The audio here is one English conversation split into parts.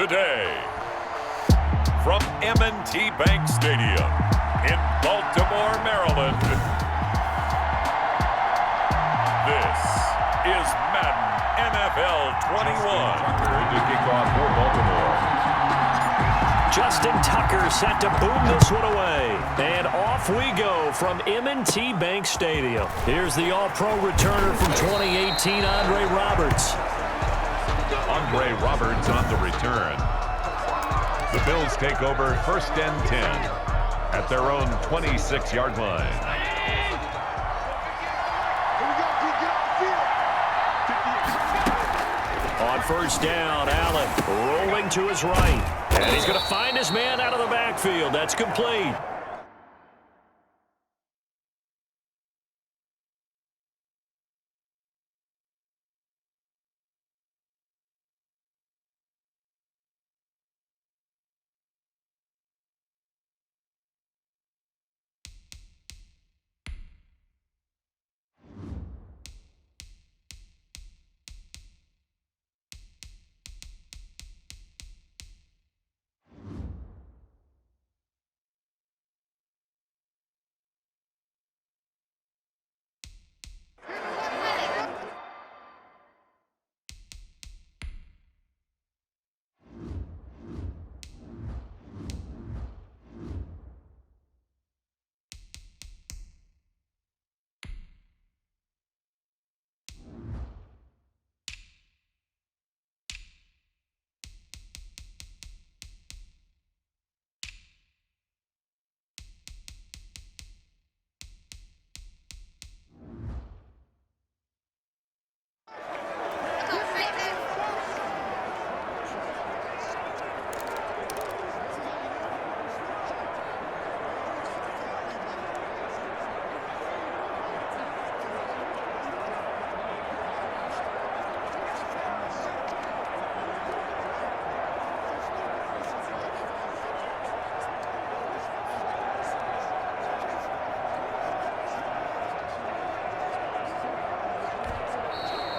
today. From M&T Bank Stadium in Baltimore, Maryland, this is Madden NFL 21. To kick off for Baltimore. Justin Tucker set to boom this one away. And off we go from M&T Bank Stadium. Here's the All-Pro returner from 2018, Andre Roberts. Andre Roberts on the return. The Bills take over 1st and 10 at their own 26-yard line. On 1st down, Allen rolling to his right. And he's going to find his man out of the backfield. That's complete.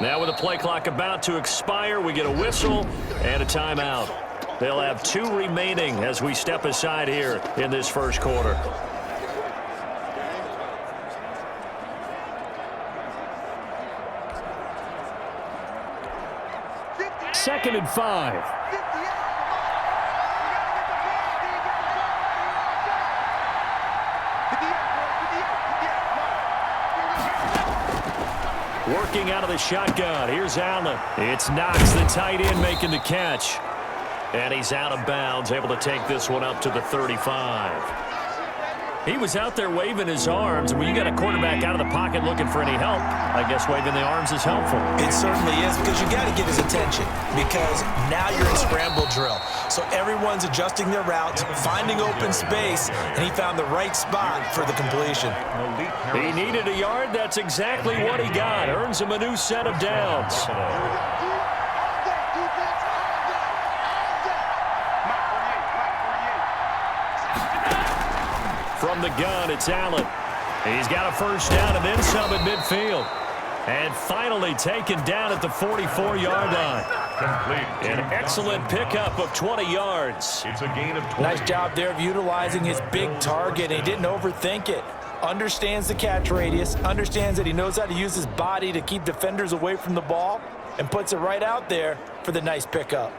Now with the play clock about to expire, we get a whistle and a timeout. They'll have 2 remaining as we step aside here in this first quarter. Second and 5. Working out of the shotgun. Here's Allen. It's Knox, the tight end, making the catch. And he's out of bounds, able to take this one up to the 35. He was out there waving his arms, and when you got a quarterback out of the pocket looking for any help, I guess waving the arms is helpful. It certainly is, because you got to get his attention, because now you're in scramble drill. So everyone's adjusting their routes, finding open space, and he found the right spot for the completion. He needed a yard. That's exactly what he got. Earns him a new set of downs. From the gun, it's Allen. He's got a first down and then some at midfield. And finally taken down at the 44-yard line. Complete. An excellent pickup of 20 yards. It's a gain of 20. Nice job there of utilizing his big target. He didn't overthink it. Understands the catch radius, understands that he knows how to use his body to keep defenders away from the ball, and puts it right out there for the nice pickup.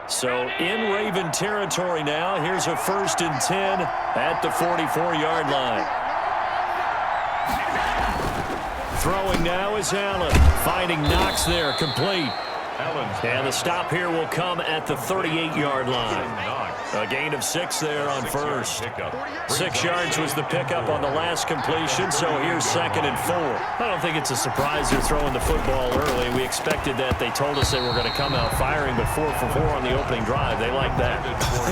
So in Raven territory now. Here's a 1st and 10 at the 44-yard line. Throwing now is Allen. Finding Knox there, complete. And the stop here will come at the 38-yard line. A gain of 6 there on first. 6 yards was the pickup on the last completion, so here's 2nd and 4. I don't think it's a surprise they're throwing the football early. We expected that. They told us they were going to come out firing, but 4 for 4 on the opening drive. They like that.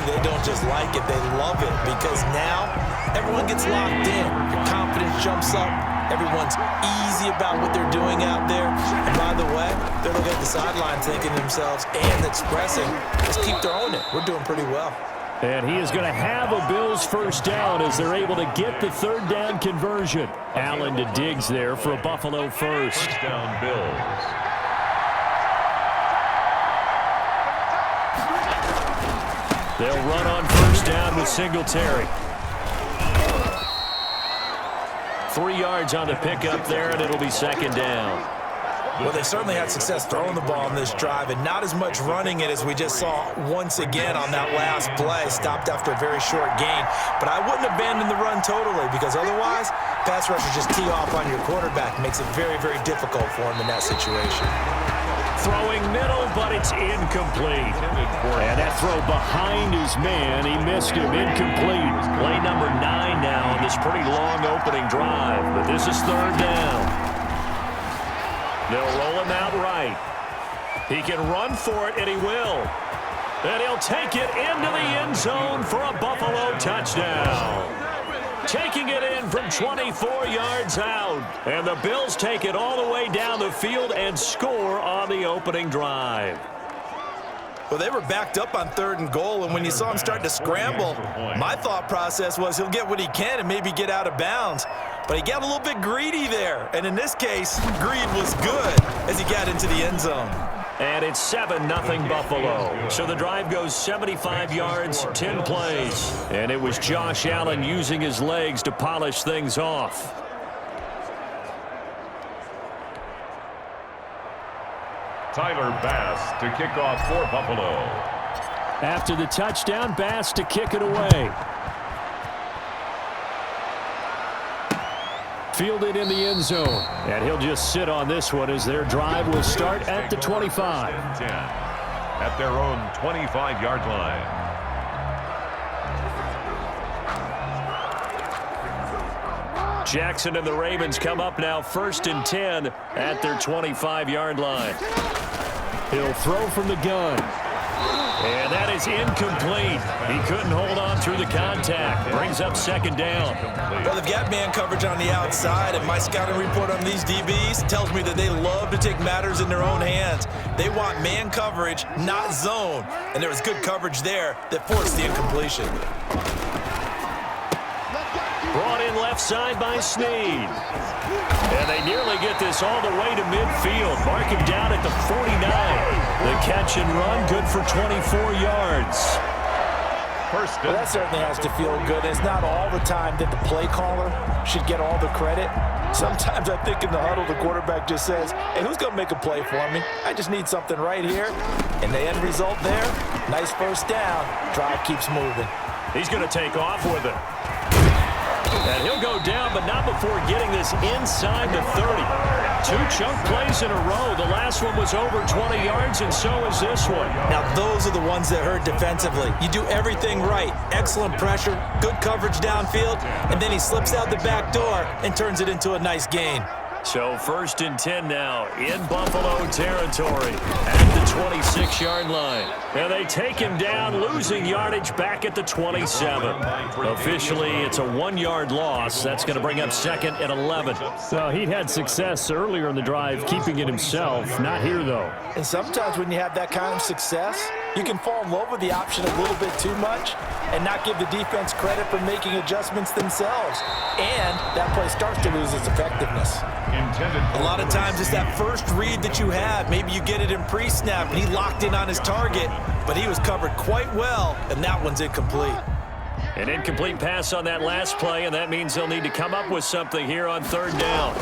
They don't just like it, they love it, because now everyone gets locked in. Your confidence jumps up. Everyone's easy about what they're doing out there. And by the way, they're looking at the sideline thinking to themselves and expressing, let's keep throwing it. We're doing pretty well. And he is going to have a Bills first down as they're able to get the third down conversion. Allen to Diggs there for a Buffalo first. First down, Bills. They'll run on first down with Singletary. 3 yards on the pickup there, and it'll be second down. Well, they certainly had success throwing the ball on this drive and not as much running it as we just saw once again on that last play. Stopped after a very short gain. But I wouldn't abandon the run totally because otherwise, pass rushers just tee off on your quarterback. Makes it very, very difficult for him in that situation. Throwing middle, but it's incomplete. And that throw behind his man, he missed him. Incomplete. Play number 9 now on this pretty long opening drive. But this is third down. They'll roll him out right. He can run for it, and he will. And he'll take it into the end zone for a Buffalo touchdown. Taking it in from 24 yards out. And the Bills take it all the way down the field and score on the opening drive. Well, they were backed up on 3rd and goal, and when you saw him start to scramble, my thought process was he'll get what he can and maybe get out of bounds. But he got a little bit greedy there, and in this case, greed was good as he got into the end zone. And it's 7-0 Buffalo. So the drive goes 75 yards, 10 plays. And it was Josh Allen using his legs to polish things off. Tyler Bass to kick off for Buffalo. After the touchdown, Bass to kick it away. Fielded in the end zone. And he'll just sit on this one as their drive will start at the 25. 10 at their own 25-yard line. Jackson and the Ravens come up now 1st and 10 at their 25-yard line. He'll throw from the gun. And that is incomplete. He couldn't hold on through the contact. Brings up second down. Well, they've got man coverage on the outside, and my scouting report on these DBs tells me that they love to take matters in their own hands. They want man coverage, not zone. And there was good coverage there that forced the incompletion. Brought in left side by Snead. And they nearly get this all the way to midfield. Mark him down at the 49. The catch and run, good for 24 yards. Well, that certainly has to feel good. It's not all the time that the play caller should get all the credit. Sometimes I think in the huddle, the quarterback just says, hey, who's going to make a play for me? I just need something right here. And the end result there, nice first down. Drive keeps moving. He's going to take off with it. And he'll go down, but not before getting this inside the 30. 2 chunk plays in a row. The last one was over 20 yards, and so is this one. Now, those are the ones that hurt defensively. You do everything right. Excellent pressure, good coverage downfield, and then he slips out the back door and turns it into a nice gain. So 1st and 10 now in Buffalo territory at the 26-yard line. And they take him down, losing yardage back at the 27. Officially, it's a 1-yard loss. That's going to bring up 2nd and 11. Well, he'd had success earlier in the drive, keeping it himself. Not here, though. And sometimes when you have that kind of success, you can fall in love with the option a little bit too much and not give the defense credit for making adjustments themselves. And that play starts to lose its effectiveness. A lot of times it's that first read that you have. Maybe you get it in pre-snap and he locked in on his target, but he was covered quite well, and that one's incomplete. An incomplete pass on that last play, and that means they'll need to come up with something here on 3rd down.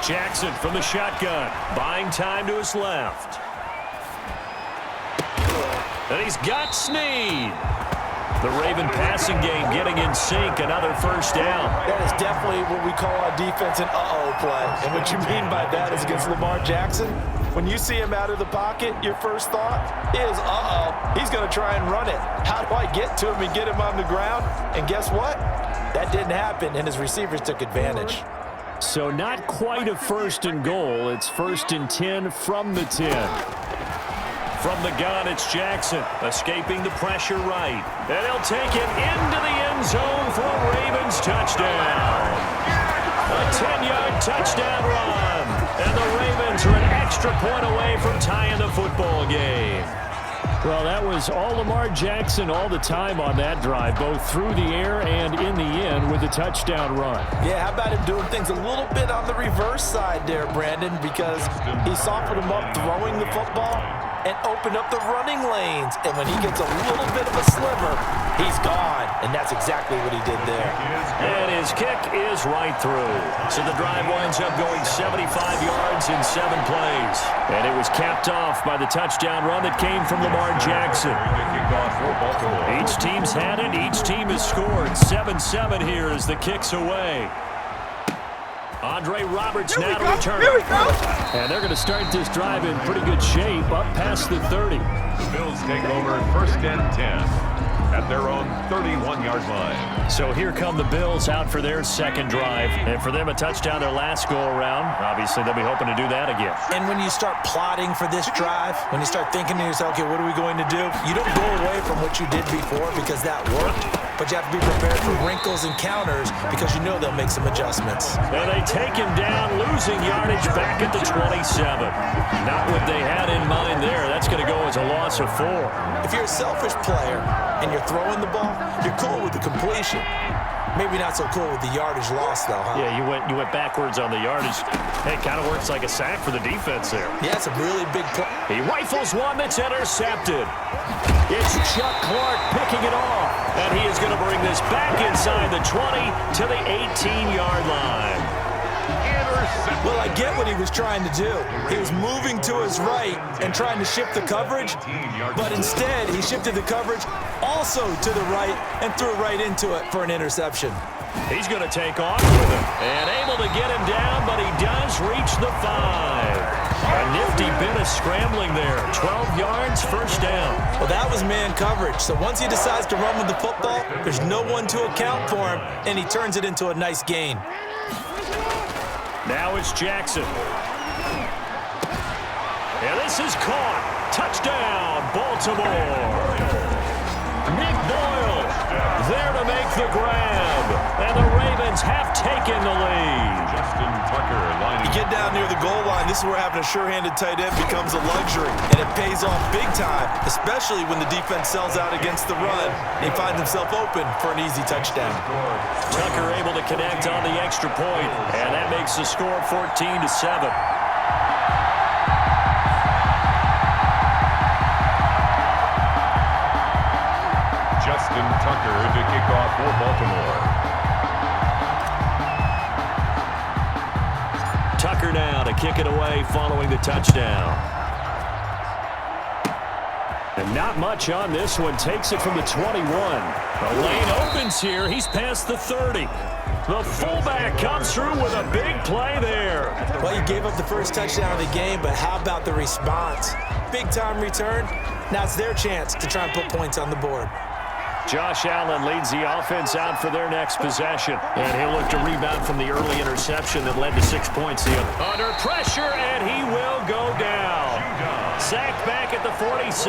Jackson from the shotgun, buying time to his left. And he's got Snead. The Raven passing game getting in sync, another first down. That is definitely what we call on defense an uh-oh play. And what you mean by that is against Lamar Jackson, when you see him out of the pocket, your first thought is, uh-oh, he's going to try and run it. How do I get to him and get him on the ground? And guess what? That didn't happen, and his receivers took advantage. So not quite a 1st and goal. It's 1st and 10 from the 10. From the gun, it's Jackson, escaping the pressure right. And he'll take it into the end zone for a Ravens touchdown. A 10-yard touchdown run. And the Ravens are an extra point away from tying the football game. Well, that was all Lamar Jackson all the time on that drive, both through the air and in the end with a touchdown run. Yeah, how about him doing things a little bit on the reverse side there, Brandon, because he softened him up throwing the football and opened up the running lanes. And when he gets a little bit of a sliver, he's gone. And that's exactly what he did there. And his kick is right through. So the drive winds up going 75 yards in 7 plays. And it was capped off by the touchdown run that came from Lamar Jackson. Each team's had it. Each team has scored. 7-7 here as the kick's away. Andre Roberts now to return. Here we go. And they're going to start this drive in pretty good shape up past the 30. The Bills take over first and 10 at their own 31-yard line. So here come the Bills out for their second drive. And for them, a touchdown their last go-around. Obviously, they'll be hoping to do that again. And when you start plotting for this drive, when you start thinking to yourself, okay, what are we going to do? You don't go away from what you did before because that worked. But you have to be prepared for wrinkles and counters because you know they'll make some adjustments. And they take him down, losing yardage back at the 27. Not what they had in mind there. That's going to go as a loss of 4. If you're a selfish player and you're throwing the ball, you're cool with the completion. Maybe not so cool with the yardage loss, though, huh? Yeah, you went backwards on the yardage. Hey, it kind of works like a sack for the defense there. Yeah, it's a really big play. He rifles one that's intercepted. It's Chuck Clark picking it off. And he is going to bring this back inside the 20 to the 18-yard line. Well, I get what he was trying to do. He was moving to his right and trying to shift the coverage, but instead he shifted the coverage also to the right and threw right into it for an interception. He's going to take off with him and able to get him down, but he does reach the 5. A nifty bit of scrambling there. 12 yards, first down. Well, that was man coverage. So once he decides to run with the football, there's no one to account for him, and he turns it into a nice gain. Now it's Jackson. And this is caught. Touchdown, Baltimore. Nick Boyle there to make the grab. And the Ravens have taken the lead. Justin Tucker lining. You get down near the goal line, this is where having a sure-handed tight end becomes a luxury. And it pays off big time, especially when the defense sells out against the run. And he finds himself open for an easy touchdown. Tucker able to connect on the extra point, and that makes the score 14-7. Justin Tucker to kick off for Baltimore. Tucker now to kick it away following the touchdown. And not much on this one. Takes it from the 21. The lane opens here. He's past the 30. The fullback comes through with a big play there. Well, you gave up the first touchdown of the game, but how about the response? Big-time return. Now it's their chance to try and put points on the board. Josh Allen leads the offense out for their next possession. And he'll look to rebound from the early interception that led to 6 points. Under pressure, and he will go down. Sacked back at the 46.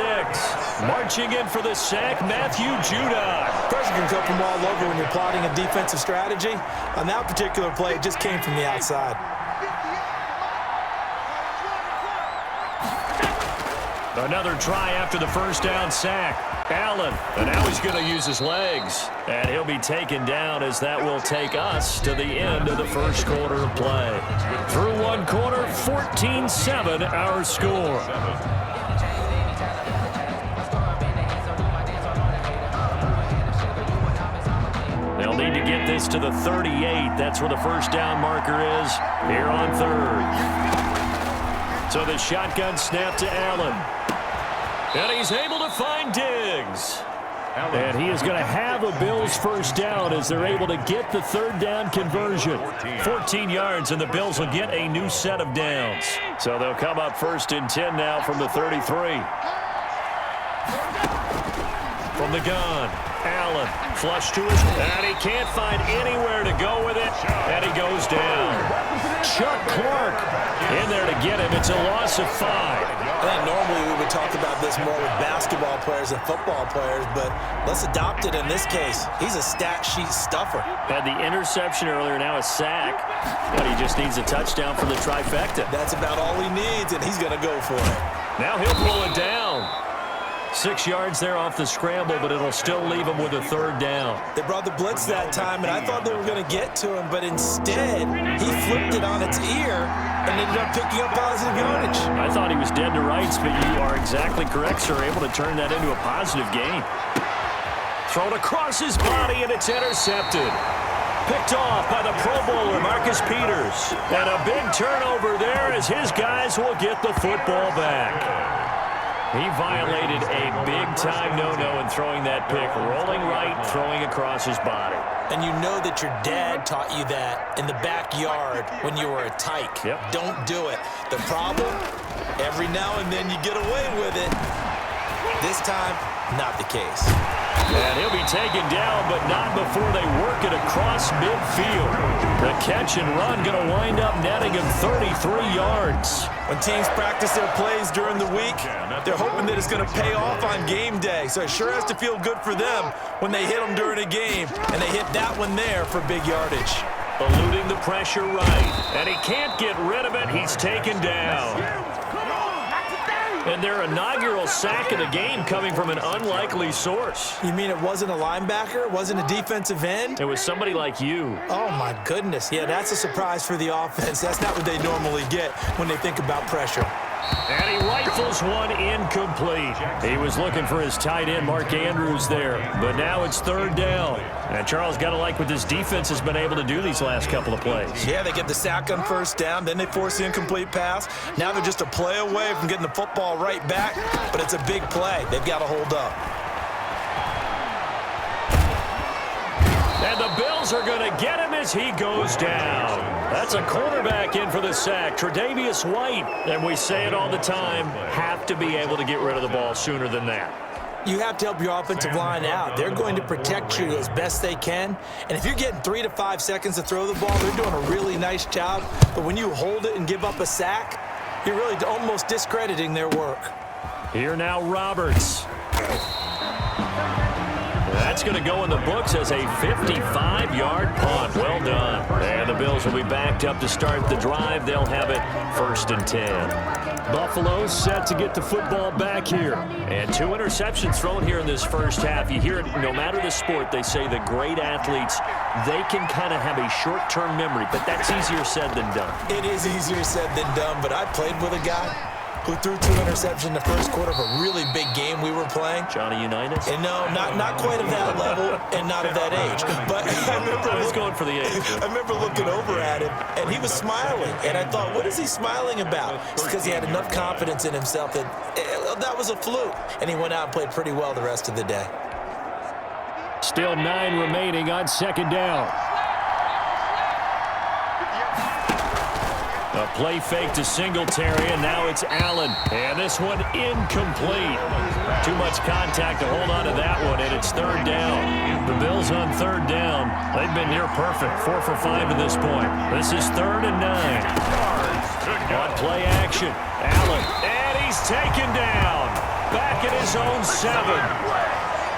Marching in for the sack, Matthew Judah. Pressure can come from all over when you're plotting a defensive strategy. On that particular play, it just came from the outside. Another try after the first down sack. Allen, and now he's going to use his legs. And he'll be taken down as that will take us to the end of the first quarter of play. Through one quarter, 14-7 our score. They'll need to get this to the 38. That's where the first down marker is here on third. So the shotgun snap to Allen. And he's able to find Diggs. And he is going to have a Bills first down as they're able to get the third down conversion. 14 yards, and the Bills will get a new set of downs. So they'll come up first and 10 now from the 33. From the gun, Allen flush to his, and he can't find anywhere to go with it, and he goes down. Chuck Clark in there to get him. It's a loss of 5. I think normally we would talk about this more with basketball players and football players, but let's adopt it in this case. He's a stat sheet stuffer. Had the interception earlier, now a sack, but he just needs a touchdown for the trifecta. That's about all he needs, and he's going to go for it. Now he'll pull it down. 6 yards there off the scramble, but it'll still leave him with a third down. They brought the blitz that time, and I thought they were going to get to him, but instead, he flipped it on its ear and ended up picking up positive yardage. I thought he was dead to rights, but you are exactly correct, sir. Able to turn that into a positive gain. Thrown across his body, and it's intercepted. Picked off by the Pro Bowler, Marcus Peters. And a big turnover there as his guys will get the football back. He violated a big-time no-no in throwing that pick, rolling right, throwing across his body. And you know that your dad taught you that in the backyard when you were a tyke. Yep. Don't do it. The problem, every now and then you get away with it. This time, not the case. And he'll be taken down, but not before they work it across midfield. The catch and run going to wind up netting him 33 yards. When teams practice their plays during the week, they're hoping that it's going to pay off on game day. So it sure has to feel good for them when they hit them during a game, and they hit that one there for big yardage. Eluding the pressure right, and he can't get rid of it. He's taken down. And their inaugural sack of the game coming from an unlikely source. You mean it wasn't a linebacker? It wasn't a defensive end? It was somebody like you. Oh, my goodness. Yeah, that's a surprise for the offense. That's not what they normally get when they think about pressure. And he rifles one incomplete. He was looking for his tight end, Mark Andrews, there. But now it's third down. And Charles got to like what this defense has been able to do these last couple of plays. Yeah, they get the sack on first down, then they force the incomplete pass. Now they're just a play away from getting the football right back, but it's a big play. They've got to hold up. And the Bills are going to get him as he goes down. That's a cornerback in for the sack, Tre'Davious White. And we say it all the time, have to be able to get rid of the ball sooner than that. You have to help your offensive line out. They're going to protect you as best they can. And if you're getting 3 to 5 seconds to throw the ball, they're doing a really nice job. But when you hold it and give up a sack, you're really almost discrediting their work. Here now, Roberts. That's going to go in the books as a 55-yard punt. Well done. And the Bills will be backed up to start the drive. They'll have it 1st and 10. Buffalo set to get the football back here. And 2 interceptions thrown here in this first half. You hear it, no matter the sport, they say the great athletes, they can kind of have a short-term memory, but that's easier said than done. It is easier said than done, but I played with a guy who threw 2 interceptions in the first quarter of a really big game we were playing. Johnny Unitas? And no, not quite of that level and not of that age. But I was going for the age. I remember looking over at him, and he was smiling. And I thought, what is he smiling about? it's because he had enough confidence in himself that that was a fluke. And he went out and played pretty well the rest of the day. Still 9 remaining on 2nd down. A play fake to Singletary, and now it's Allen. And this one incomplete. Too much contact to hold on to that one, and it's 3rd down. The Bills on 3rd down. They've been near perfect, 4 for 5 at this point. This is 3rd and 9. On play action, Allen, and he's taken down. Back at his own 7.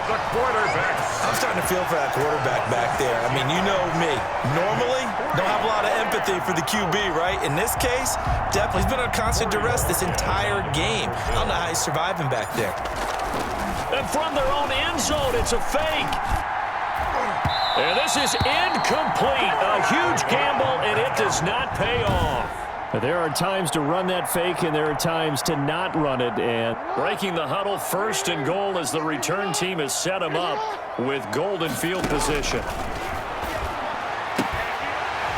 The quarterback. I'm starting to feel for that quarterback back there. I mean, you know me. Normally, don't have a lot of empathy for the QB, right? In this case, definitely. He's been on constant duress this entire game. I don't know how he's surviving back there. And from their own end zone, it's a fake. And this is incomplete. A huge gamble, and it does not pay off. There are times to run that fake, and there are times to not run it. And breaking the huddle, 1st and goal as the return team has set him up with golden field position.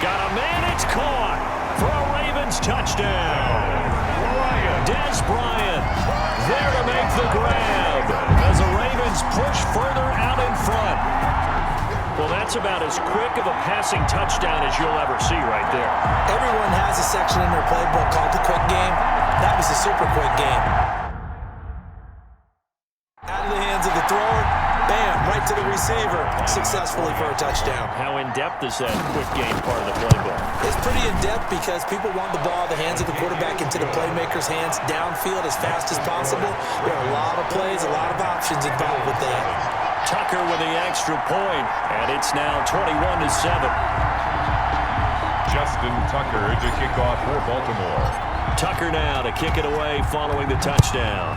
Got a man, it's caught for a Ravens touchdown. Des Bryant there to make the grab as the Ravens push further out in front. Well, that's about as quick of a passing touchdown as you'll ever see right there. Everyone has a section in their playbook called the quick game. That was a super quick game. Out of the hands of the thrower, bam, right to the receiver, successfully for a touchdown. How in-depth is that quick game part of the playbook? It's pretty in-depth because people want the ball out of the hands of the quarterback into the playmaker's hands downfield as fast as possible. There are a lot of plays, a lot of options involved with that. Tucker with the extra point, and it's now 21-7. Justin Tucker to kick off for Baltimore. Tucker now to kick it away following the touchdown.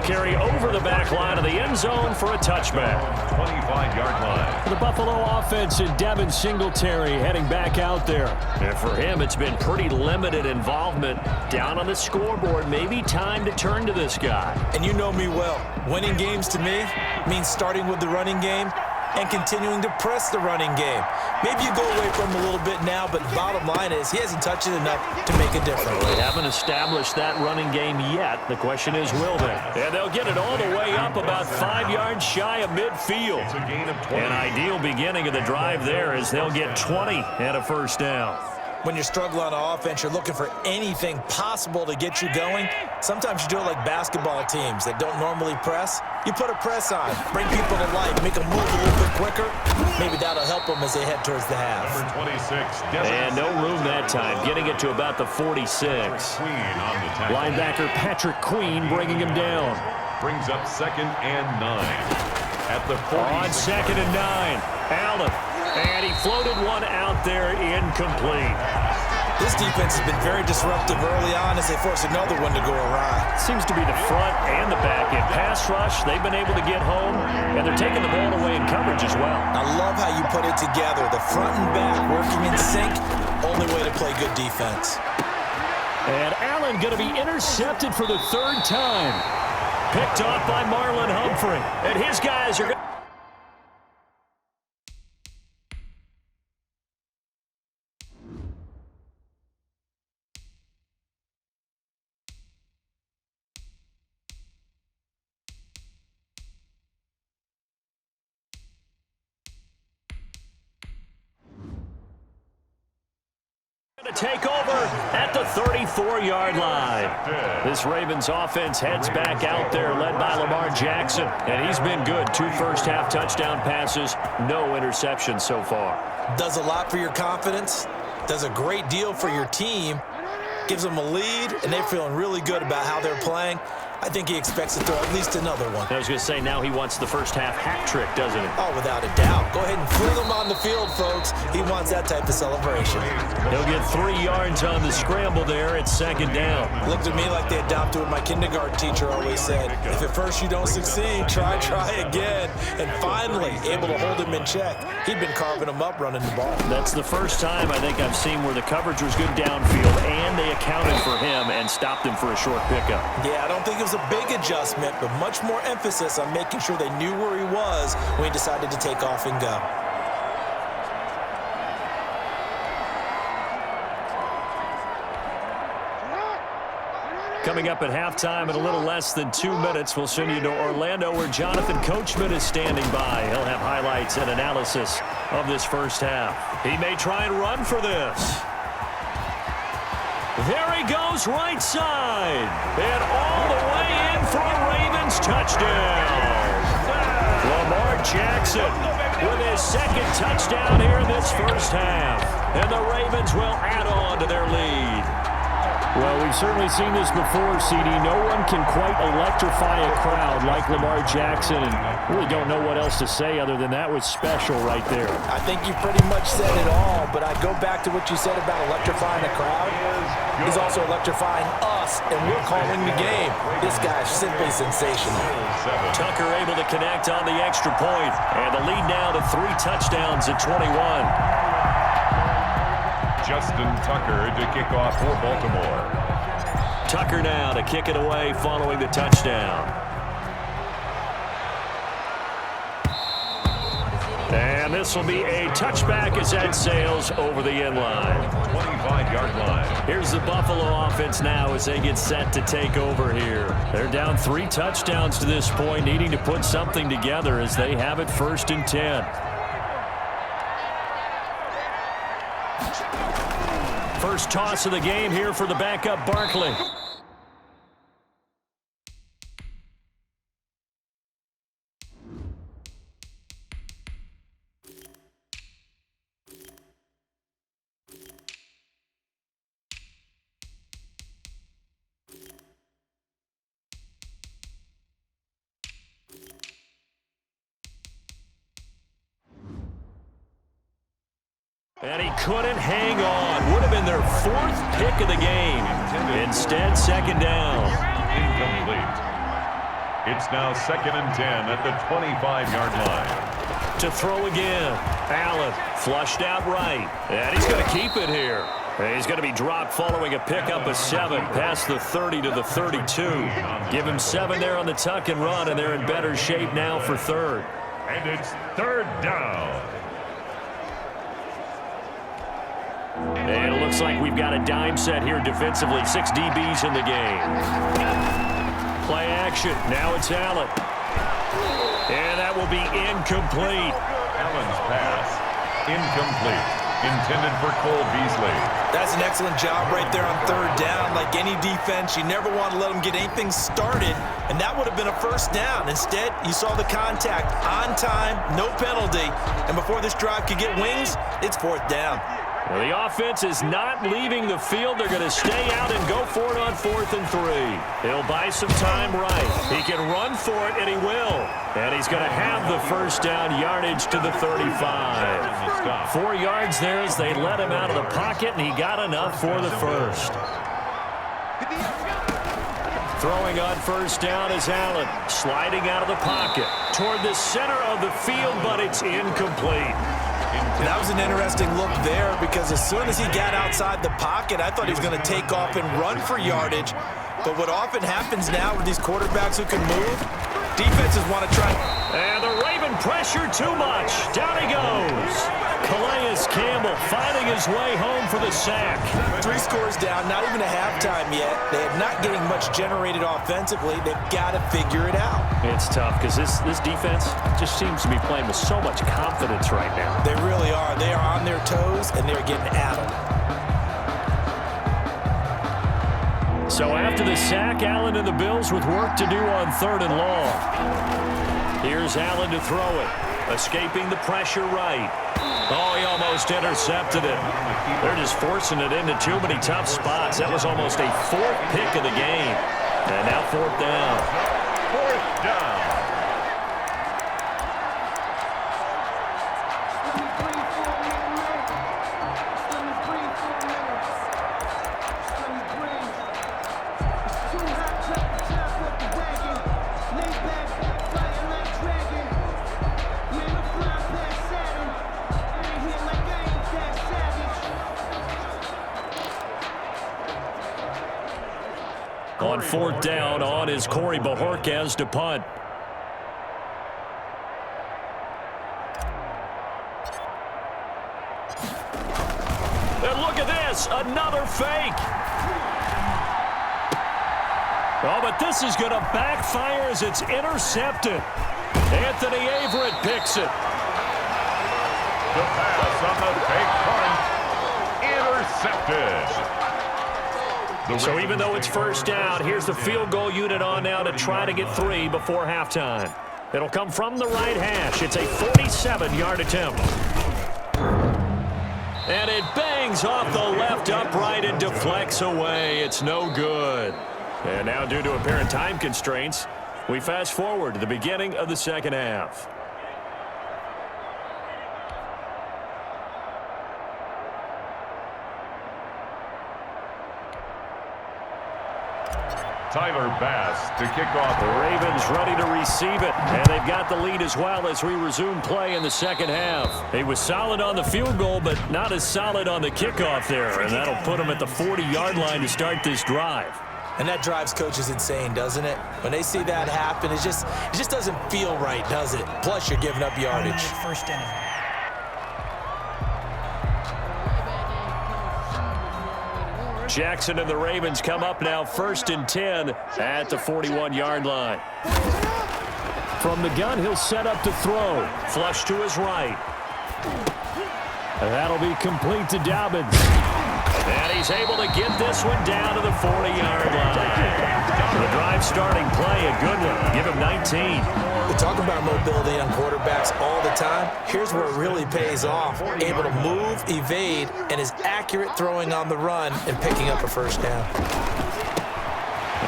carry over the back line of the end zone for a touchback. 25-yard line. The Buffalo offense and Devin Singletary heading back out there. And for him, it's been pretty limited involvement. Down on the scoreboard, maybe time to turn to this guy. And you know me well. Winning games to me means starting with the running game and continuing to press the running game. Maybe you go away from him a little bit now, but the bottom line is he hasn't touched it enough to make a difference. They haven't established that running game yet. The question is, will they? And they'll get it all the way up about 5 yards shy of midfield. It's a gain of 20. An ideal beginning of the drive there as they'll get 20 and a first down. When you're struggling on offense, you're looking for anything possible to get you going. Sometimes you do it like basketball teams that don't normally press. You put a press on, bring people to life, make them move a little bit quicker. Maybe that'll help them as they head towards the half. Number 26. And no room that time, getting it to about the 46. Queen on the tackle. Linebacker Patrick Queen bringing him down. Brings up 2nd and 9. At the 40. On 2nd and 9, Allen. And he floated one out there incomplete. This defense has been very disruptive early on as they force another one to go awry. Seems to be the front and the back. In pass rush, they've been able to get home, and they're taking the ball away in coverage as well. I love how you put it together. The front and back working in sync, only way to play good defense. And Allen going to be intercepted for the 3rd time. Picked off by Marlon Humphrey. And his guys are going to... to take over at the 34-yard line. This Ravens offense heads back out there, led by Lamar Jackson. And he's been good. 2 first-half touchdown passes, no interceptions so far. Does a lot for your confidence, does a great deal for your team, gives them a lead, and they're feeling really good about how they're playing. I think he expects to throw at least another one. I was going to say, now he wants the first-half hat trick, doesn't he? Oh, without a doubt. Go ahead and fling him on the field, folks. He wants that type of celebration. He'll get 3 yards on the scramble there. It's 2nd down. Looked at me like they adopted what my kindergarten teacher always said. If at first you don't succeed, try again. And finally, able to hold him in check. He'd been carving him up running the ball. That's the first time I think I've seen where the coverage was good downfield, and they accounted for him and stopped him for a short pickup. Yeah, I don't think it was a big adjustment, but much more emphasis on making sure they knew where he was when he decided to take off and go. Coming up at halftime in a little less than 2 minutes, we'll send you to Orlando where Jonathan Coachman is standing by. He'll have highlights and analysis of this first half. He may try and run for this. There he goes right side. And all the way in for a Ravens touchdown. Lamar Jackson with his 2nd touchdown here in this first half. And the Ravens will add on to their lead. Well, we've certainly seen this before, CD. No one can quite electrify a crowd like Lamar Jackson, and really don't know what else to say other than that was special right there. I think you pretty much said it all, but I go back to what you said about electrifying a crowd. He's also electrifying us, and we're calling the game. This guy's simply sensational. Tucker able to connect on the extra point, and the lead now to 3 touchdowns at 21. Justin Tucker to kick off for Baltimore. Tucker now to kick it away following the touchdown. And this will be a touchback as that sails over the end line. 25-yard line. Here's the Buffalo offense now as they get set to take over here. They're down 3 touchdowns to this point, needing to put something together as they have it 1st and 10. First toss of the game here for the backup Barkley. And he couldn't hang on. Would have been their 4th pick of the game. Instead, 2nd down. Incomplete. It's now 2nd and 10 at the 25-yard line. To throw again. Allen flushed out right. And he's going to keep it here. He's going to be dropped following a pickup of 7 past the 30 to the 32. Give him 7 there on the tuck and run, and they're in better shape now for 3rd. And it's 3rd down. And it looks like we've got a dime set here defensively. 6 DBs in the game. Play action. Now it's Allen. And that will be incomplete. Allen's pass, incomplete. Intended for Cole Beasley. That's an excellent job right there on 3rd down. Like any defense, you never want to let them get anything started, and that would have been a 1st down. Instead, you saw the contact on time, no penalty, and before this drive could get wings, it's 4th down. Well, the offense is not leaving the field. They're going to stay out and go for it on 4th and 3. He'll buy some time right. He can run for it, and he will. And he's going to have the 1st down, yardage to the 35. 4 yards there as they let him out of the pocket, and he got enough for the 1st. Throwing on 1st down is Allen, sliding out of the pocket toward the center of the field, but it's incomplete. That was an interesting look there because as soon as he got outside the pocket, I thought he was going to take off and run for yardage. But what often happens now with these quarterbacks who can move, defenses want to try. And the Raven pressure too much. Down he goes. Calais Campbell finding his way home for the sack. 3 scores down, not even a halftime yet. They are not getting much generated offensively. They've got to figure it out. It's tough because this defense just seems to be playing with so much confidence right now. They really are. They are on their toes, and they're getting at them. So after the sack, Allen and the Bills with work to do on 3rd and long. Here's Allen to throw it. Escaping the pressure right. Oh, he almost intercepted it. They're just forcing it into too many tough spots. That was almost a 4th pick of the game. And now 4th down. 4th down. On 4th down, on is Corey Bojorquez to punt. And look at this, another fake. Oh, but this is going to backfire as it's intercepted. Anthony Averett picks it. The pass on the fake punt. Intercepted. So even though it's 1st down, here's the field goal unit on now to try to get 3 before halftime. It'll come from the right hash. It's a 47-yard attempt. And it bangs off the left upright and deflects away. It's no good. And now due to apparent time constraints, we fast forward to the beginning of the 2nd half. Tyler Bass to kick off. The Ravens ready to receive it, and they've got the lead as well as we resume play in the 2nd half. He was solid on the field goal, but not as solid on the kickoff there, and that'll put him at the 40-yard line to start this drive. And that drives coaches insane, doesn't it? When they see that happen, it just doesn't feel right, does it? Plus, you're giving up yardage. 1st down. Jackson and the Ravens come up now 1st and 10 at the 41-yard line. From the gun, he'll set up to throw. Flush to his right. And that'll be complete to Dobbins. And he's able to get this one down to the 40-yard line. The drive starting play, a good one. Give him 19. We talk about mobility on quarterbacks all the time. Here's where it really pays off. Able to move, evade, and is accurate throwing on the run and picking up a 1st down.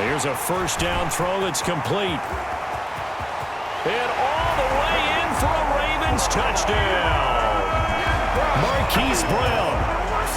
Here's a 1st down throw that's complete. And all the way in for a Ravens touchdown. Marquise Brown,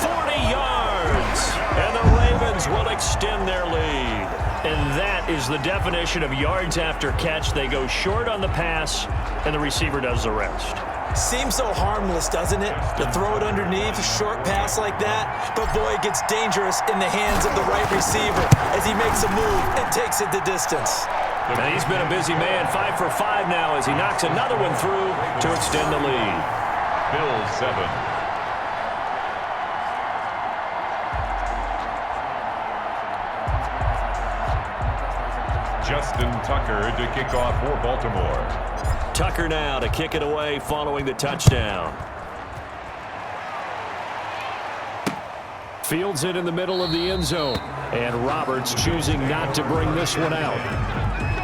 40 yards. And the Ravens Ravens will extend their lead. And that is the definition of yards after catch. They go short on the pass, and the receiver does the rest. Seems so harmless, doesn't it? To throw it underneath, a short pass like that. But boy, it gets dangerous in the hands of the right receiver as he makes a move and takes it the distance. And he's been a busy man, 5 for 5 now as he knocks another one through to extend the lead. Bills 7. Justin Tucker to kick off for Baltimore. Tucker now to kick it away following the touchdown. Fields it in the middle of the end zone. And Roberts choosing not to bring this one out.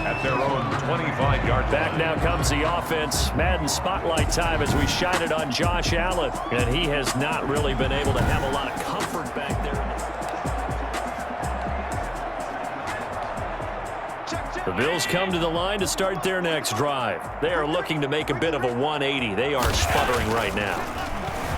At their own 25-yard back now comes the offense. Madden spotlight time as we shine it on Josh Allen. And he has not really been able to have a lot of comfort back there. The Bills come to the line to start their next drive. They are looking to make a bit of a 180. They are sputtering right now.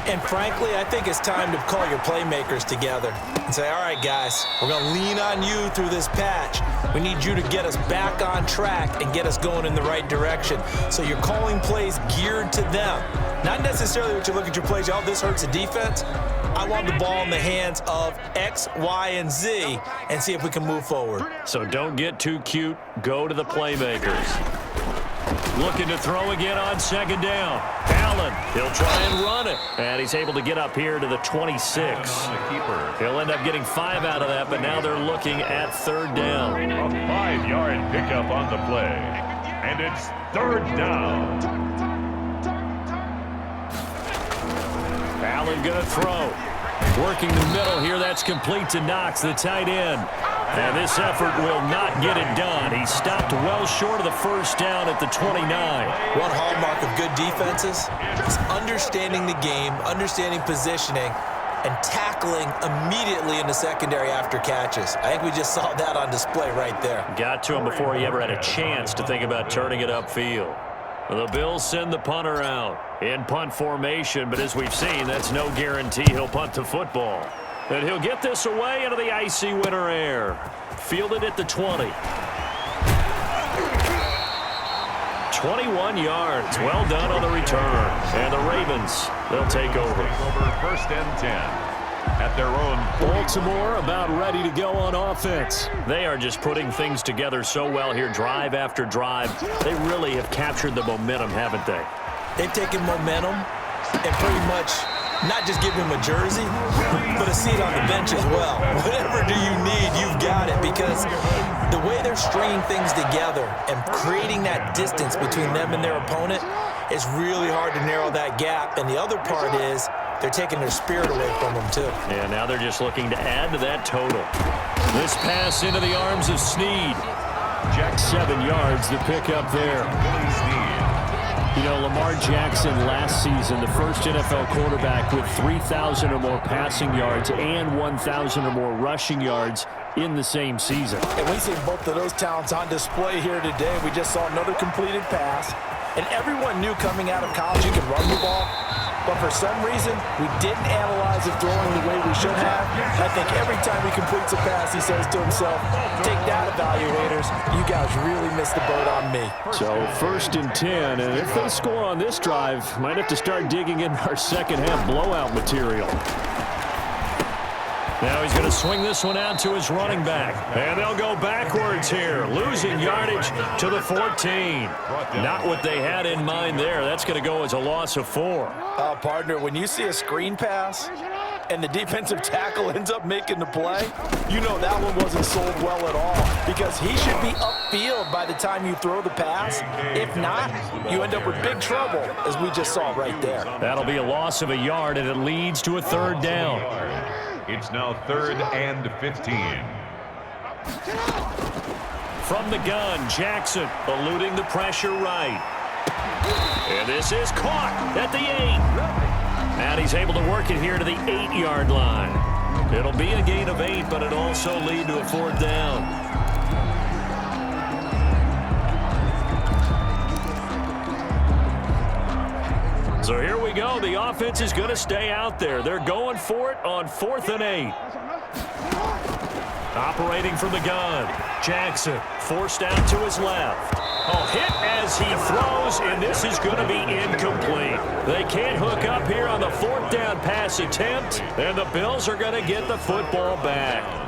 And frankly, I think it's time to call your playmakers together and say, all right, guys, we're going to lean on you through this patch. We need you to get us back on track and get us going in the right direction. So you're calling plays geared to them. Not necessarily what you look at your plays, oh, this hurts the defense. I want the ball in the hands of X, Y, and Z and see if we can move forward. So don't get too cute. Go to the playmakers. Looking to throw again on second down. Allen, he'll try and run it. And he's able to get up here to the 26. He'll end up getting 5 out of that, but now they're looking at third down. A 5-yard pickup on the play. And it's third down. Allen going to throw. Working the middle here. That's complete to Knox, the tight end. And this effort will not get it done. He stopped well short of the first down at the 29. One hallmark of good defenses is understanding the game, understanding positioning, and tackling immediately in the secondary after catches. I think we just saw that on display right there. Got to him before he ever had a chance to think about turning it upfield. The Bills send the punter out in punt formation, but as we've seen, that's no guarantee he'll punt the football. And he'll get this away into the icy winter air. Fielded at the 20. 21 yards. Well done on the return. And the Ravens, they'll take over. First and 10. At their own Baltimore about ready to go on offense. They are just putting things together so well here, drive after drive. They really have captured the momentum, haven't they? They've taken momentum and pretty much not just give him a jersey, but a seat on the bench as well. Whatever do you need, you've got it, because the way they're stringing things together and creating that distance between them and their opponent is really hard to narrow that gap. And the other part is they're taking their spirit away from them, too. Yeah, now they're just looking to add to that total. This pass into the arms of Snead. Jack 7 yards, the pickup there. You know, Lamar Jackson last season, the first NFL quarterback with 3,000 or more passing yards and 1,000 or more rushing yards in the same season. And we see both of those talents on display here today. We just saw another completed pass. And everyone knew coming out of college you could run the ball. But for some reason, we didn't analyze it throwing the way we should have. I think every time he completes a pass, he says to himself, take that, evaluators. You guys really missed the boat on me. So first and 10, and if they score on this drive, might have to start digging in our second half blowout material. Now he's going to swing this one out to his running back. And they'll go backwards here, losing yardage to the 14. Not what they had in mind there. That's going to go as a loss of 4. Partner, when you see a screen pass and the defensive tackle ends up making the play, you know that one wasn't sold well at all, because he should be upfield by the time you throw the pass. If not, you end up with big trouble, as we just saw right there. That'll be a loss of a yard, and it leads to a third down. It's now 3rd and 15. From the gun, Jackson eluding the pressure right. And this is caught at the 8. And he's able to work it here to the 8-yard line. It'll be a gain of 8, but it'll also lead to a 4th down. So here we go. The offense is going to stay out there. They're going for it on 4th and 8. Operating from the gun. Jackson forced out to his left. Oh, hit as he throws, and this is going to be incomplete. They can't hook up here on the 4th down pass attempt, and the Bills are going to get the football back.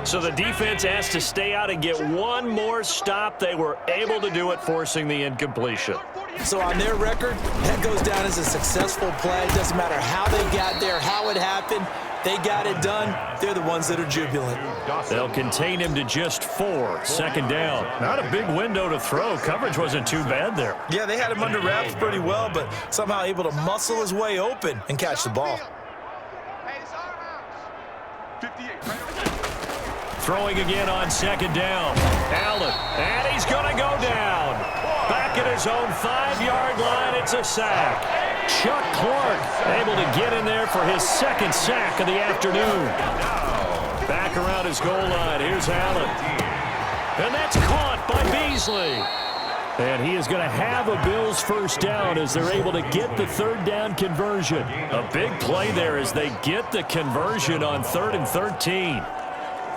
So the defense has to stay out and get one more stop. They were able to do it, forcing the incompletion. So on their record, that goes down as a successful play. It doesn't matter how they got there, how it happened. They got it done. They're the ones that are jubilant. They'll contain him to just 4. 2nd down. Not a big window to throw. Coverage wasn't too bad there. Yeah, they had him under wraps pretty well, but somehow able to muscle his way open and catch the ball. Throwing again on 2nd down. Allen, and he's going to go down. Back at his own 5-yard line, it's a sack. Chuck Clark able to get in there for his 2nd sack of the afternoon. Back around his goal line, here's Allen. And that's caught by Beasley. And he is going to have a Bills 1st down as they're able to get the 3rd down conversion. A big play there as they get the conversion on 3rd and 13.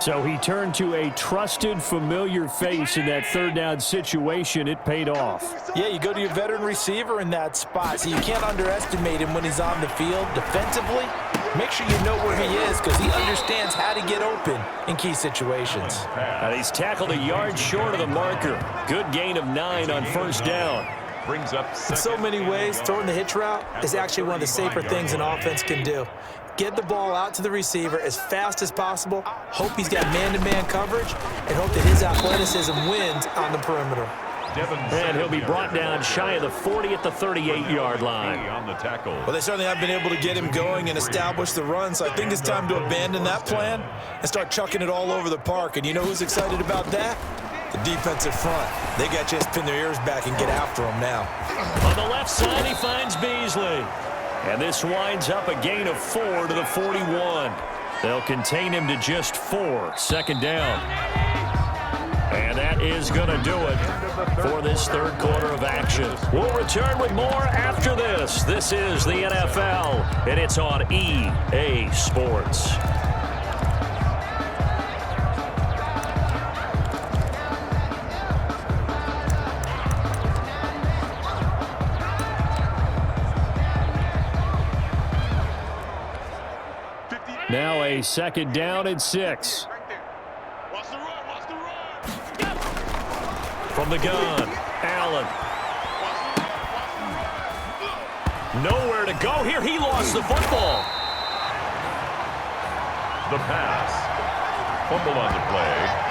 So he turned to a trusted, familiar face in that 3rd down situation. It paid off. Yeah, you go to your veteran receiver in that spot, so you can't underestimate him when he's on the field defensively. Make sure you know where he is because he understands how to get open in key situations. And he's tackled a yard short of the marker. Good gain of 9 on 1st down. Brings up in so many ways, throwing the hitch route is actually one of the safer things an offense can do. Get the ball out to the receiver as fast as possible, hope he's got man-to-man coverage, and hope that his athleticism wins on the perimeter. And he'll be brought down shy of the 40 at the 38-yard line. On the tackle. Well, they certainly have been able to get him going and establish the run, so I think it's time to abandon that plan and start chucking it all over the park. And you know who's excited about that? The defensive front. They got to just pin their ears back and get after him now. On the left side, he finds Beasley. And this winds up a gain of 4 to the 41. They'll contain him to just 4. 2nd down. And that is going to do it for this 3rd quarter of action. We'll return with more after this. This is the NFL, and it's on EA Sports. Now a 2nd down and 6. From the gun, Allen. Nowhere to go here. He lost the football. The pass. Fumble on the play.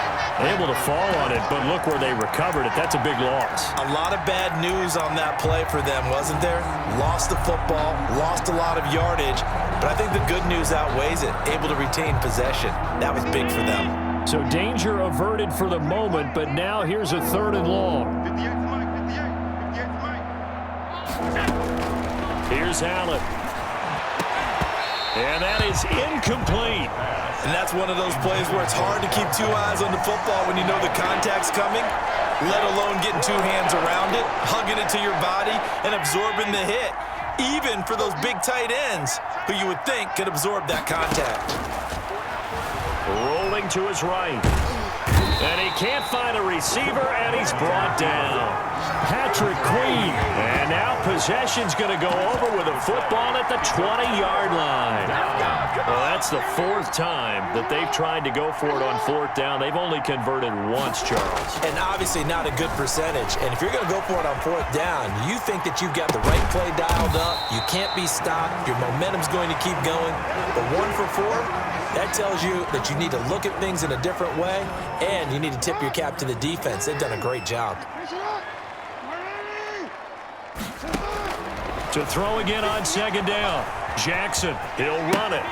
Able to fall on it, but look where they recovered it. That's a big loss. A lot of bad news on that play for them, wasn't there? Lost the football, lost a lot of yardage, but I think the good news outweighs it. Able to retain possession. That was big for them. So danger averted for the moment, but now here's a 3rd and long. Here's Allen. And that is incomplete. And that's one of those plays where it's hard to keep 2 eyes on the football when you know the contact's coming, let alone getting 2 hands around it, hugging it to your body, and absorbing the hit, even for those big tight ends who you would think could absorb that contact. Rolling to his right. And he can't find a receiver, and he's brought down. Patrick Queen. And now possession's going to go over with a football at the 20-yard line. Well, that's the 4th time that they've tried to go for it on 4th down. They've only converted once, Charles. And obviously not a good percentage. And if you're going to go for it on 4th down, you think that you've got the right play dialed up. You can't be stopped. Your momentum's going to keep going. But 1 for 4, that tells you that you need to look at things in a different way, and you need to tip your cap to the defense. They've done a great job. To throw again on 2nd down. Jackson, he'll run it.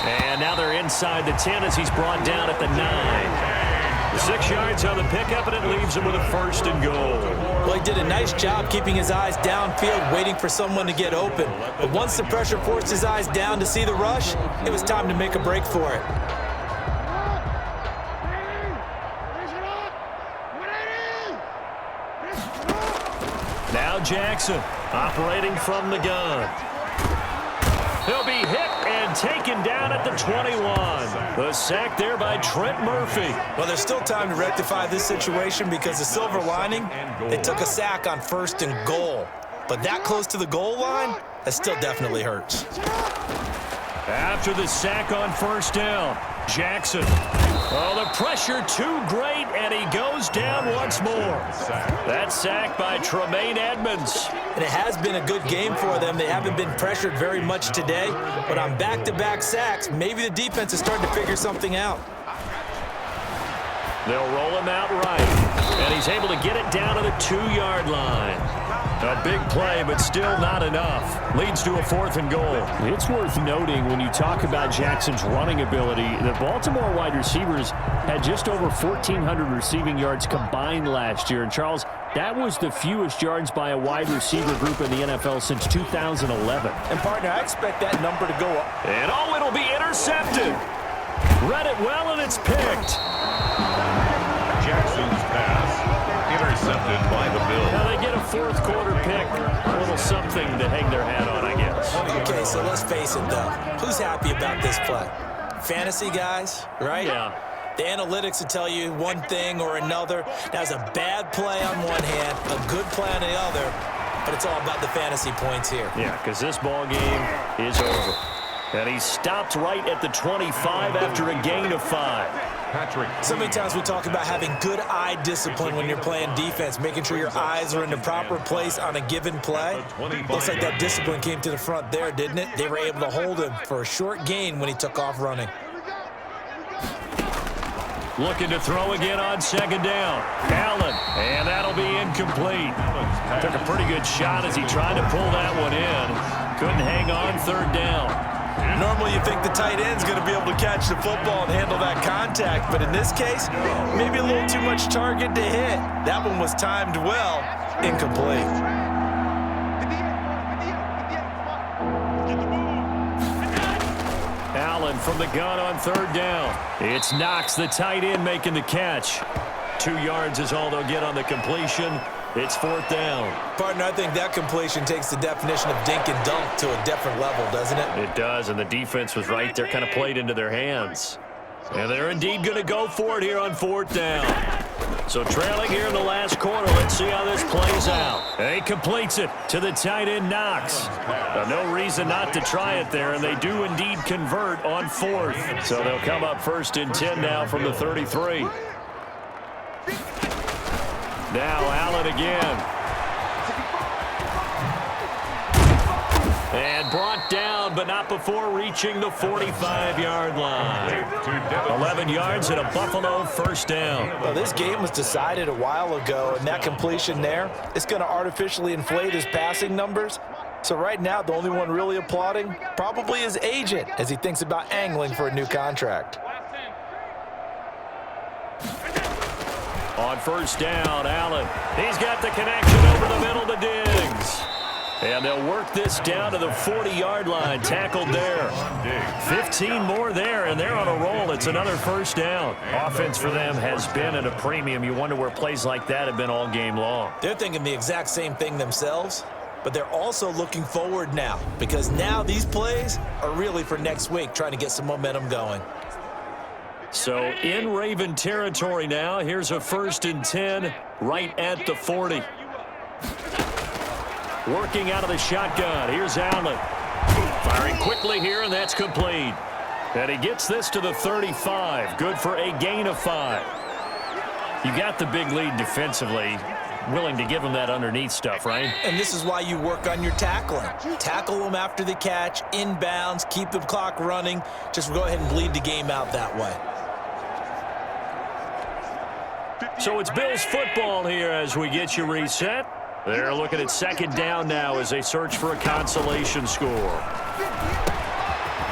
And now they're inside the 10 as he's brought down at the 9. 6 yards on the pickup, and it leaves him with a 1st and goal. Well, he did a nice job keeping his eyes downfield, waiting for someone to get open. But once the pressure forced his eyes down to see the rush, it was time to make a break for it. Now Jackson operating from the gun. He'll be hit and taken down at the 21. The sack there by Trent Murphy. Well, there's still time to rectify this situation because the silver lining, they took a sack on 1st and goal. But that close to the goal line, that still definitely hurts. After the sack on 1st down, Jackson. Oh, the pressure too great, and he goes down once more. That sack by Tremaine Edmonds. And it has been a good game for them. They haven't been pressured very much today, but on back-to-back sacks, maybe the defense is starting to figure something out. They'll roll him out right, and he's able to get it down to the 2-yard line. A big play, but still not enough. Leads to a 4th and goal. It's worth noting when you talk about Jackson's running ability, the Baltimore wide receivers had just over 1,400 receiving yards combined last year. And, Charles, that was the fewest yards by a wide receiver group in the NFL since 2011. And, partner, I expect that number to go up. And, oh, it'll be intercepted. Read it well, and it's picked. Jackson's pass intercepted by the Bills. Now they get a 4th quarter pick. A little something to hang their hat on, I guess. Okay, so let's face it, though. Who's happy about this play? Fantasy guys, right? Yeah. The analytics will tell you one thing or another. That's a bad play on one hand, a good play on the other, but it's all about the fantasy points here. Yeah, because this ball game is over. And he stopped right at the 25 after a gain of 5. So many times we talk about having good eye discipline when you're playing defense, making sure your eyes are in the proper place on a given play. Looks like that discipline came to the front there, didn't it? They were able to hold him for a short gain when he took off running. Looking to throw again on 2nd down. Allen, and that'll be incomplete. Took a pretty good shot as he tried to pull that one in. Couldn't hang on 3rd down. Normally you think the tight end's going to be able to catch the football and handle that contact, but in this case, maybe a little too much target to hit. That one was timed well, incomplete. Allen from the gun on 3rd down. It's Knox, the tight end, making the catch. 2 yards is all they'll get on the completion. It's 4th down. Partner, I think that completion takes the definition of dink and dunk to a different level, doesn't it? It does, and the defense was right there, kind of played into their hands. And they're indeed going to go for it here on 4th down. So trailing here in the last quarter, let's see how this plays out. And he completes it to the tight end, Knox. No reason not to try it there, and they do indeed convert on 4th. So they'll come up 1st and 10 now from the 33. Now Allen again. And brought down, but not before reaching the 45-yard line. 11 yards and a Buffalo 1st down. Well, this game was decided a while ago, and that completion there is going to artificially inflate his passing numbers. So right now, the only one really applauding probably his agent as he thinks about angling for a new contract. On 1st down, Allen. He's got the connection over the middle to Diggs. And they'll work this down to the 40-yard line. Tackled there. 15 more there, and they're on a roll. It's another 1st down. Offense for them has been at a premium. You wonder where plays like that have been all game long. They're thinking the exact same thing themselves, but they're also looking forward now because now these plays are really for next week, trying to get some momentum going. So in Raven territory now. Here's a 1st and 10 right at the 40. Working out of the shotgun. Here's Allen. Firing quickly here, and that's complete. And he gets this to the 35. Good for a gain of 5. You got the big lead defensively. Willing to give him that underneath stuff, right? And this is why you work on your tackling. Tackle them after the catch, inbounds, keep the clock running. Just go ahead and bleed the game out that way. So it's Bills football here as we get you reset. They're looking at 2nd down now as they search for a consolation score.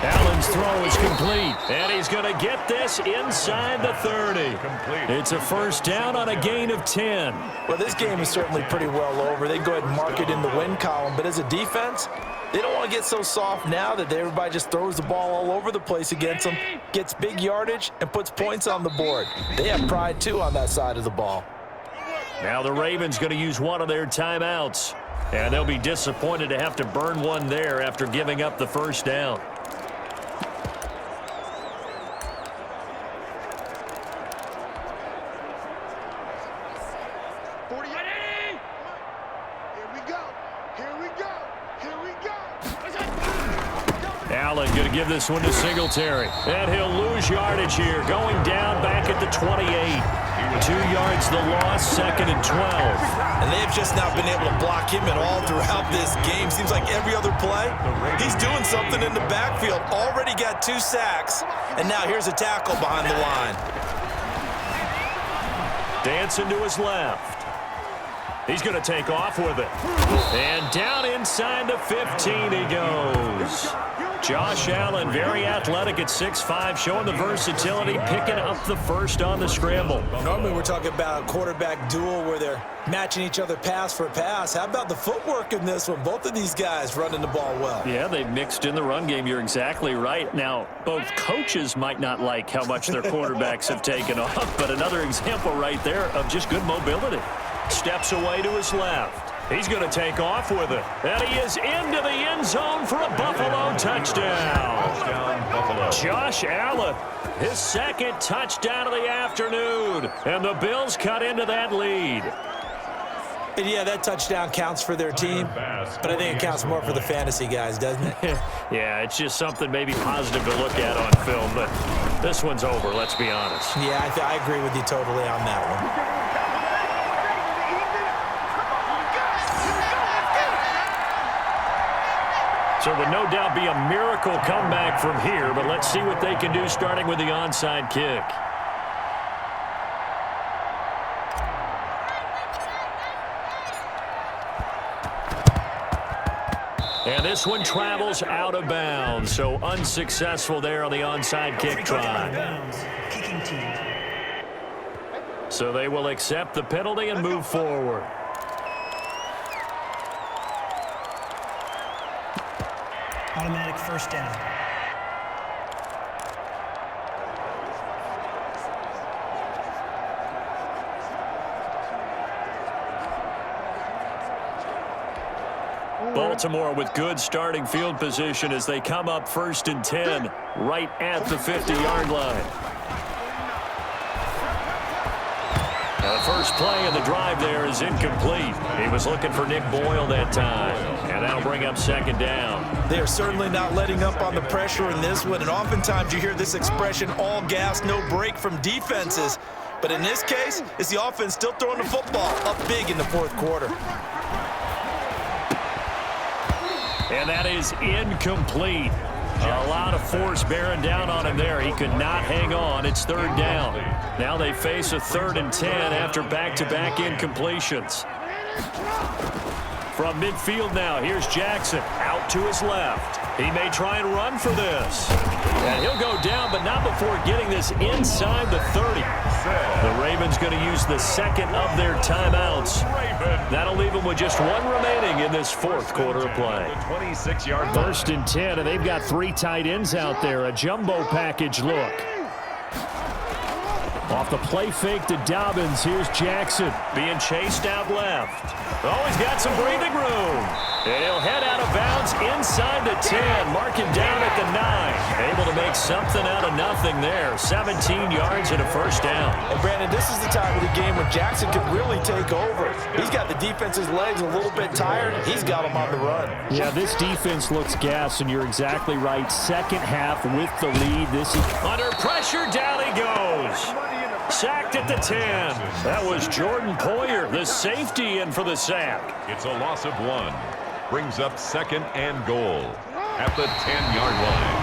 Allen's throw is complete, and he's going to get this inside the 30. It's a 1st down on a gain of 10. Well, this game is certainly pretty well over. They go ahead and mark it in the win column, but as a defense, they don't want to get so soft now that everybody just throws the ball all over the place against them, gets big yardage, and puts points on the board. They have pride, too, on that side of the ball. Now the Ravens going to use one of their timeouts. And they'll be disappointed to have to burn one there after giving up the first down. Allen going to give this one to Singletary. And he'll lose yardage here. Going down back at the 28. 2 yards the loss, 2nd and 12. And they've just not been able to block him at all throughout this game. Seems like every other play, he's doing something in the backfield. Already got 2 sacks. And now here's a tackle behind the line. Dancing to his left. He's going to take off with it. And down inside the 15 he goes. Josh Allen, very athletic at 6'5", showing the versatility, picking up the first on the scramble. Normally we're talking about a quarterback duel where they're matching each other pass for pass. How about the footwork in this one? Both of these guys running the ball well. Yeah, they've mixed in the run game. You're exactly right. Now, both coaches might not like how much their quarterbacks have taken off, but another example right there of just good mobility. Steps away to his left. He's going to take off with it. And he is into the end zone for a Buffalo touchdown. Buffalo. Josh Allen, his 2nd touchdown of the afternoon. And the Bills cut into that lead. And yeah, that touchdown counts for their team, but I think it counts more for the fantasy guys, doesn't it? Yeah, it's just something maybe positive to look at on film, but this one's over, let's be honest. Yeah, I agree with you totally on that one. So would no doubt be a miracle comeback from here, but let's see what they can do starting with the onside kick. And this one travels out of bounds, so unsuccessful there on the onside kick try. So they will accept the penalty and move forward. Automatic first down. Baltimore with good starting field position as they come up 1st and 10 right at the 50-yard line. Now the first play of the drive there is incomplete. He was looking for Nick Boyle that time, and that'll bring up 2nd down. They are certainly not letting up on the pressure in this one, and oftentimes you hear this expression, all gas, no break from defenses. But in this case, it's the offense still throwing the football up big in the 4th quarter. And that is incomplete. A lot of force bearing down on him there. He could not hang on. It's 3rd down. Now they face a 3rd and 10 after back-to-back incompletions. From midfield now, here's Jackson out to his left. He may try and run for this. And he'll go down, but not before getting this inside the 30. The Ravens going to use the 2nd of their timeouts. That'll leave them with just 1 remaining in this 4th quarter of play. 26-yard 1st and 10, and they've got 3 tight ends out there. A jumbo package look. Off the play fake to Dobbins, here's Jackson. Being chased out left. Oh, he's got some breathing room. And he'll head out of bounds inside the 10, marking down at the 9. Able to make something out of nothing there. 17 yards and a 1st down. And Brandon, this is the time of the game when Jackson could really take over. He's got the defense's legs a little bit tired. He's got them on the run. Yeah, this defense looks gassed, and you're exactly right. 2nd half with the lead. This is under pressure, down he goes. Sacked at the 10. That was Jordan Poyer, the safety, in for the sack. It's a loss of 1. Brings up 2nd and goal at the 10-yard line.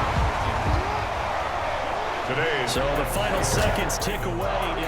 Today, so the final seconds tick away.